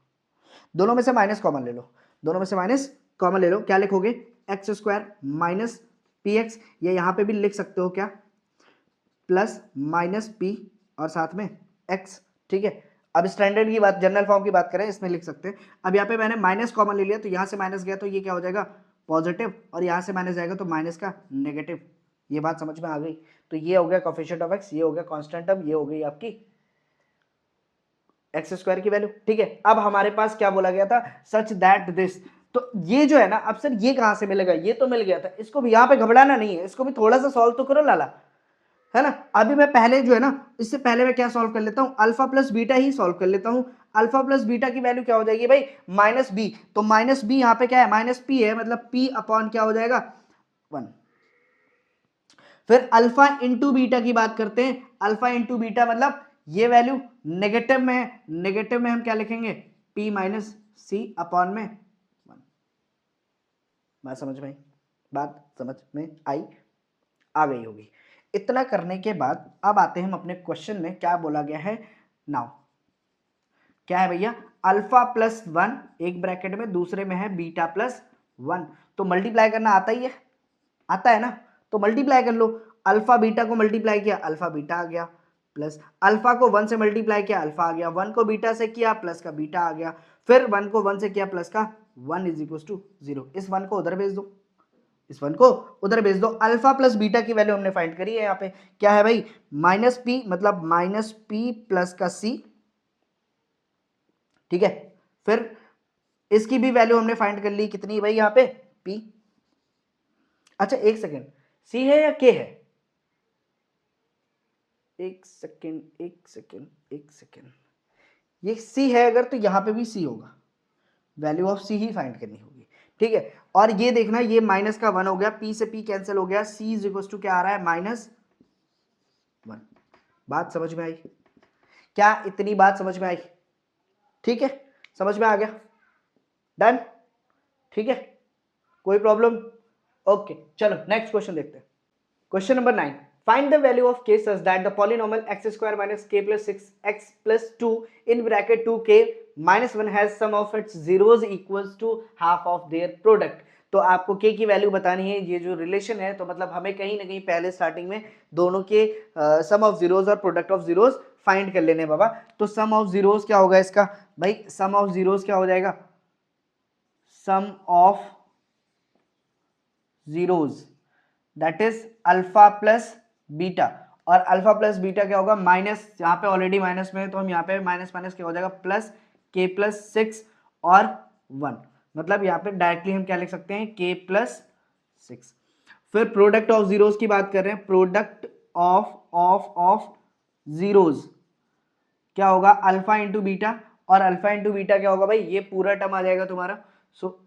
दोनों में से माइनस कॉमन ले लो, दोनों में से माइनस कॉमन ले लो। क्या लिखोगे, x² माइनस px, ये यहां पे भी लिख सकते हो क्या, प्लस माइनस p और साथ में x। ठीक है, अब स्टैंडर्ड की बात, जनरल फॉर्म की बात करें, इसमें लिख सकते हैं। अब यहाँ पे मैंने माइनस कॉमन ले लिया, तो यहाँ से माइनस गया तो ये क्या हो जाएगा, पॉजिटिव, और यहाँ से माइनस जाएगा तो माइनस का नेगेटिव। ये बात समझ में आ गई। तो ये हो गया कोफिशिएंट ऑफ एक्स, ये हो गया कांस्टेंट टर्म, ये हो गई आपकी एक्स स्क्वायर की वैल्यू। ठीक है, अब हमारे पास क्या बोला गया था, सच दैट दिस, तो ये जो है ना, अब सर ये कहां से मिलेगा, ये तो मिल गया था, इसको भी यहाँ पे घबराना नहीं है, इसको भी थोड़ा सा सॉल्व तो करो लाला, है ना। अभी मैं पहले जो है ना, इससे पहले मैं क्या सॉल्व कर लेता हूँ, अल्फा प्लस बीटा ही सॉल्व कर लेता हूँ। अल्फा प्लस बीटा की वैल्यू क्या हो जाएगी भाई, माइनस बी, तो माइनस बी यहाँ पे क्या है, माइनस पी है, मतलब पी अपॉन क्या हो जाएगा 1। फिर अल्फा इंटू बीटा की बात करते हैं, अल्फा इंटू बीटा मतलब ये वैल्यू नेगेटिव में है, नेगेटिव में हम क्या लिखेंगे, p माइनस सी अपॉन में 1। बात समझ में आई, बात समझ में आई, आ गई होगी। इतना करने के बाद अब आते हैं हम अपने क्वेश्चन में, क्या बोला गया है नाउ, क्या है भैया, अल्फा प्लस 1 एक ब्रैकेट में, दूसरे में है बीटा प्लस 1, तो मल्टीप्लाई करना आता ही है, आता है ना, तो मल्टीप्लाई कर लो, अल्फा बीटा को मल्टीप्लाई किया, अल्फा बीटा आ गया, प्लस अल्फा को 1 से मल्टीप्लाई किया, अल्फा आ गया, 1 को बीटा से किया, प्लस का बीटा आ गया, फिर 1 को 1 से किया, प्लस का 1 इज इक्वल टू 0। इस 1 को उधर भेज दो, इस 1 को उधर भेज दो। अल्फा प्लस बीटा की वैल्यू हमने फाइंड करी है, यहाँ पे क्या है भाई, माइनस पी, मतलब माइनस पी प्लस का सी, ठीक है। फिर इसकी भी वैल्यू हमने फाइंड कर ली, कितनी भाई यहाँ पे p। अच्छा एक सेकेंड, c है या k है, एक सेकेंड एक सेकेंड एक सेकेंड, ये c है अगर तो यहाँ पे भी c होगा, value of c he find करनी होगी, ठीक है। और ये देखना, ये माइनस का 1 हो गया, p से p कैंसिल हो गया, c इज इक्वल टू क्या आ रहा है, -1। बात समझ में आई क्या, इतनी बात समझ में आई, ठीक है, समझ में आ गया, डन, ठीक है, कोई प्रॉब्लम, ओके। चलो नेक्स्ट क्वेश्चन देखते हैं। Question number 9, find the value of k such that the polynomial x square minus k plus 6x plus 2 in bracket 2k minus 1 has sum of its zeros equals to half of their product। तो आपको k की वैल्यू बतानी है, ये जो रिलेशन है, तो मतलब हमें कहीं ना कहीं पहले स्टार्टिंग में दोनों के सम ऑफ जीरोज और प्रोडक्ट ऑफ जीरोज फाइंड कर लेने बाबा। तो सम ऑफ जीरोज क्या होगा इसका भाई, सम ऑफ जीरोज क्या हो जाएगा, sum of zeros that is alpha plus beta, और अल्फा प्लस बीटा क्या होगा, माइनस, यहाँ पे ऑलरेडी माइनस में है तो हम यहाँ पे माइनस माइनस क्या हो जाएगा, प्लस के प्लस 6 और 1, मतलब यहाँ पे डायरेक्टली हम क्या लिख सकते हैं, के प्लस 6। फिर प्रोडक्ट ऑफ जीरोज की बात कर रहे हैं, प्रोडक्ट ऑफ जीरोज क्या होगा, अल्फा इंटू बीटा, और अल्फा इंटू बीटा क्या होगा भाई, ये पूरा टर्म आ जाएगा तुम्हारा, सो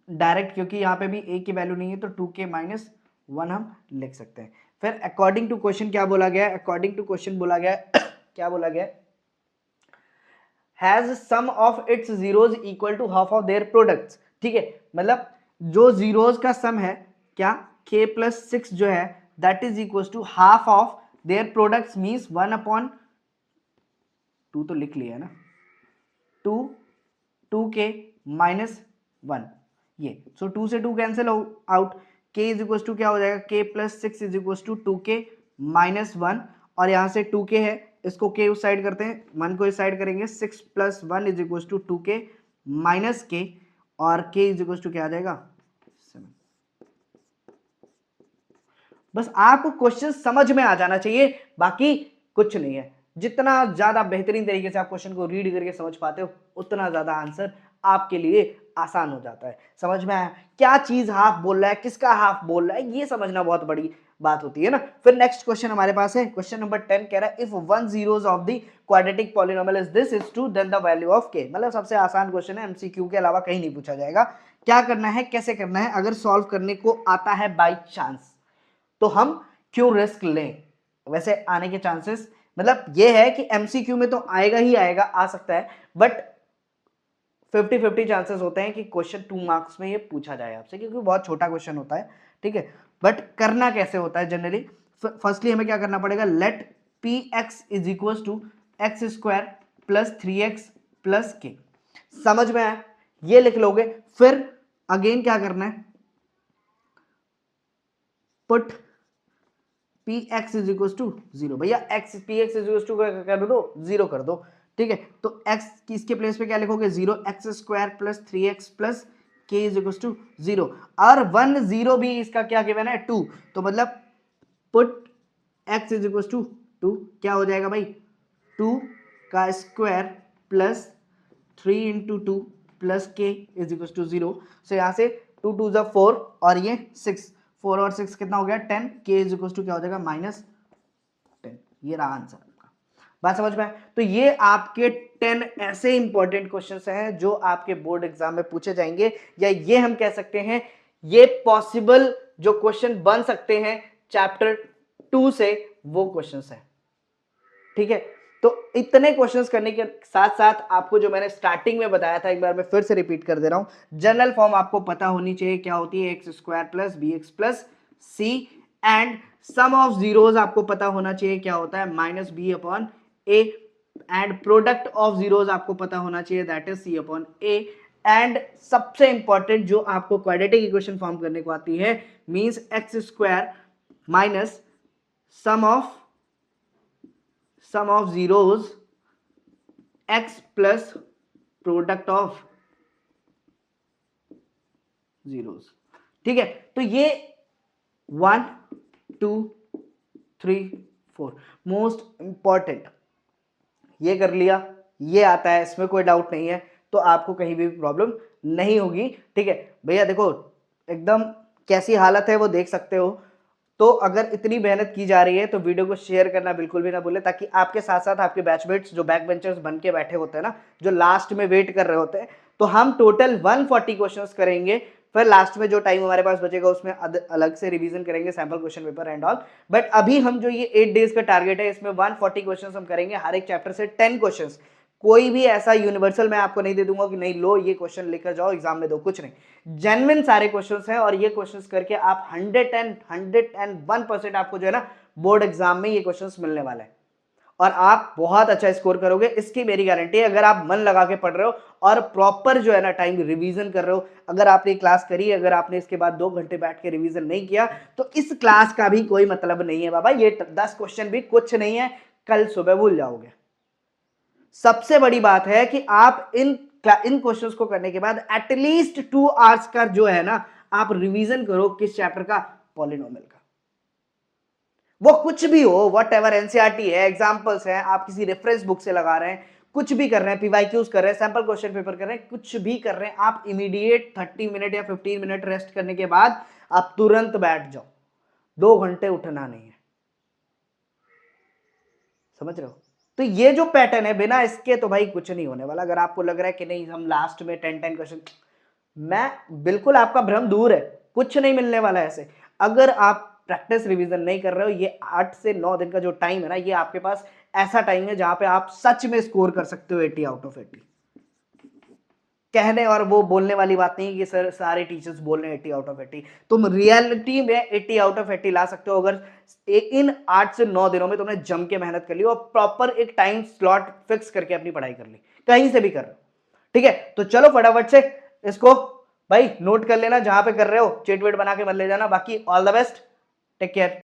डायरेक्ट, क्योंकि यहाँ पे भी a की वैल्यू नहीं है तो 2k माइनस 1 हम लिख सकते हैं। फिर अकॉर्डिंग टू क्वेश्चन क्या बोला गया है, अकॉर्डिंग टू क्वेश्चन बोला गया है क्या बोला गया है, has sum of its zeros equal to half of their products, ठीक है, मतलब जो जीरोज का सम है क्या, k प्लस 6 जो है that is equal to half of their products, means 1/2 तो लिख लिया है ना, 2k माइनस 1 ये, सो 2 से 2 cancel out, k is equal to क्या हो जाएगा, k plus 6 is equal to 2k minus 1, और यहाँ से 2k है, इसको k उस साइड करते हैं, 1 को इस साइड करेंगे, 6 plus 1 is equal to 2k minus k, और k इज इक्वल टू क्या आ जाएगा 7। बस आपको क्वेश्चन समझ में आ जाना चाहिए, बाकी कुछ नहीं है। जितना ज्यादा बेहतरीन तरीके से आप क्वेश्चन को रीड करके समझ पाते हो, उतना ज्यादा आंसर आपके लिए आसान हो जाता है। समझ में आया क्या चीज हाफ बोल रहा है, किसका हाफ बोल रहा है, ये समझना बहुत बड़ी बात होती है ना। फिर नेक्स्ट क्वेश्चन हमारे पास है, क्वेश्चन नंबर 10 कह रहा है if 1 zeros of the quadratic polynomial is this is true then the value of k। मतलब सबसे आसान क्वेश्चन है, एमसीक्यू के अलावा कहीं नहीं पूछा जाएगा। क्या करना है, कैसे करना है, अगर सॉल्व करने को आता है बाई चांस तो हम क्यों रिस्क लें, वैसे आने के चांसेस मतलब ये है कि एमसीक्यू में तो आएगा ही आएगा, आ सकता है, बट 50-50 चांसेस होते हैं कि क्वेश्चन 2 मार्क्स में ये पूछा जाए आपसे, क्योंकि बहुत छोटा क्वेश्चन होता है, ठीक है। बट करना कैसे होता है जनरली, फर्स्टली हमें क्या करना पड़ेगा, let p x is equal to x square plus 3x plus k, समझ में आया, ये लिख लोगे। फिर अगेन क्या करना है, put p x is equal to 0, भैया x p x is equal to कर दो 0 कर दो, ठीक है। तो x किसके प्लेस पे क्या लिखोगे, 0, x square plus 3x plus के इज इक्वल टू 0, और 1 0 भी इसका क्या गिवन है 2, तो मतलब put x is equal to 2, क्या हो जाएगा भाई 2 का square plus 3 into 2 plus k is equal to 0। So यहाँ से 2 2 जा 4 और ये 6, 4 और 6 कितना हो गया 10, k इज इक्वल टू क्या हो जाएगा -10। ये रहा आंसर आपका, बात समझ में आए? तो ये आपके 10 ऐसे इंपॉर्टेंट क्वेश्चंस हैं जो आपके बोर्ड एग्जाम में पूछे जाएंगे, या ये हम कह सकते हैं ये पॉसिबल जो क्वेश्चन बन सकते हैं चैप्टर 2 से, वो क्वेश्चंस हैं। ठीक है, तो इतने क्वेश्चंस करने के साथ साथ आपको जो मैंने स्टार्टिंग में बताया था, एक बार मैं फिर से रिपीट कर दे रहा हूं, जनरल फॉर्म आपको पता होनी चाहिए क्या होती है, x square plus b x plus c, and sum of zeros आपको पता होना चाहिए क्या होता है, minus B upon a, and product of zeros आपको पता होना चाहिए, that is c upon a, and सबसे इंपॉर्टेंट जो आपको क्वाड्रेटिक इक्वेशन फॉर्म करने को आती है, means x square minus sum of zeros x plus product of zeros. ठीक है, तो ये 1 2 3 4 मोस्ट इंपॉर्टेंट, ये कर लिया, ये आता है, इसमें कोई डाउट नहीं है, तो आपको कहीं भी प्रॉब्लम नहीं होगी। ठीक है भैया, देखो एकदम कैसी हालत है वो देख सकते हो, तो अगर इतनी मेहनत की जा रही है तो वीडियो को शेयर करना बिल्कुल भी ना भूले, ताकि आपके साथ साथ आपके बैचमेट्स जो बैक बेंचर्स बन के बैठे होते हैं ना, जो लास्ट में वेट कर रहे होते हैं, तो हम टोटल 140 क्वेश्चंस करेंगे, फिर लास्ट में जो टाइम हमारे पास बचेगा उसमें अलग से रिवीजन करेंगे, sample question paper and all. But अभी हम जो ये 8 डेज का टारगेट है, इसमें 140 क्वेश्चंस हम करेंगे, हर एक चैप्टर से 10 क्वेश्चंस। कोई भी ऐसा यूनिवर्सल मैं आपको नहीं दे दूंगा कि नहीं लो ये क्वेश्चन लेकर जाओ एग्जाम में दो, कुछ नहीं, जेन्युइन सारे क्वेश्चंस हैं, और ये क्वेश्चंस करके आप 101% आपको जो है ना बोर्ड एग्जाम में ये क्वेश्चंस मिलने वाले हैं, और आप बहुत अच्छा स्कोर करोगे, इसकी मेरी गारंटी है। अगर आप मन लगा के पढ़ रहे हो और प्रॉपर जो है ना टाइम रिवीजन कर रहे हो, अगर आपने क्लास करी, अगर आपने इसके बाद 2 घंटे बैठ के रिवीजन नहीं किया, तो इस क्लास का भी कोई मतलब नहीं है बाबा, ये 10 क्वेश्चन भी कुछ नहीं है, कल सुबह भूल जाओगे। सबसे बड़ी बात है कि आप इन क्वेश्चंस को करने के बाद एटलीस्ट 2 आवर्स का जो है ना आप रिवीजन करो, किस चैप्टर का, पॉलिनोमियल का, वो कुछ भी हो, वट एवर, एनसीईआरटी है, एग्जाम्पल्स हैं, आप किसी रेफरेंस बुक से लगा रहे हैं, कुछ भी कर रहे हैं, पीवाईक्यूज कर रहे हैं, सैंपल क्वेश्चन पेपर कर रहे हैं, कुछ भी कर रहे हैं, आप इमीडिएट 30 मिनट या 15 मिनट रेस्ट करने के बाद आप तुरंत बैठ जाओ, 2 घंटे उठना नहीं है, समझ रहे हो? तो ये जो पैटर्न है, बिना इसके तो भाई कुछ नहीं होने वाला। अगर आपको लग रहा है कि नहीं हम लास्ट में 10 क्वेश्चन, मैं बिल्कुल, आपका भ्रम दूर है, कुछ नहीं मिलने वाला है ऐसे। अगर आप प्रैक्टिस रिवीजन नहीं कर रहे हो, ये 8 से 9 दिन का जो टाइम है ना, ये आपके पास ऐसा टाइम है जहां पे आप सच में स्कोर कर सकते हो 80 आउट ऑफ 80। कहने और वो बोलने वाली बात नहीं कि सर सारे टीचर्स बोल रहे हैं 80 आउट ऑफ 80, तुम रियलिटी में 80 आउट ऑफ 80 ला सकते हो अगर इन 8 से 9 दिनों में तुमने जम के मेहनत कर ली और प्रॉपर एक टाइम स्लॉट फिक्स करके अपनी पढ़ाई कर ली, कहीं से भी कर रहे हो। ठीक है, तो चलो फटाफट से इसको भाई नोट कर लेना, जहां पे कर रहे हो चेट वेट बना के मत ले जाना। बाकी all the best, take care.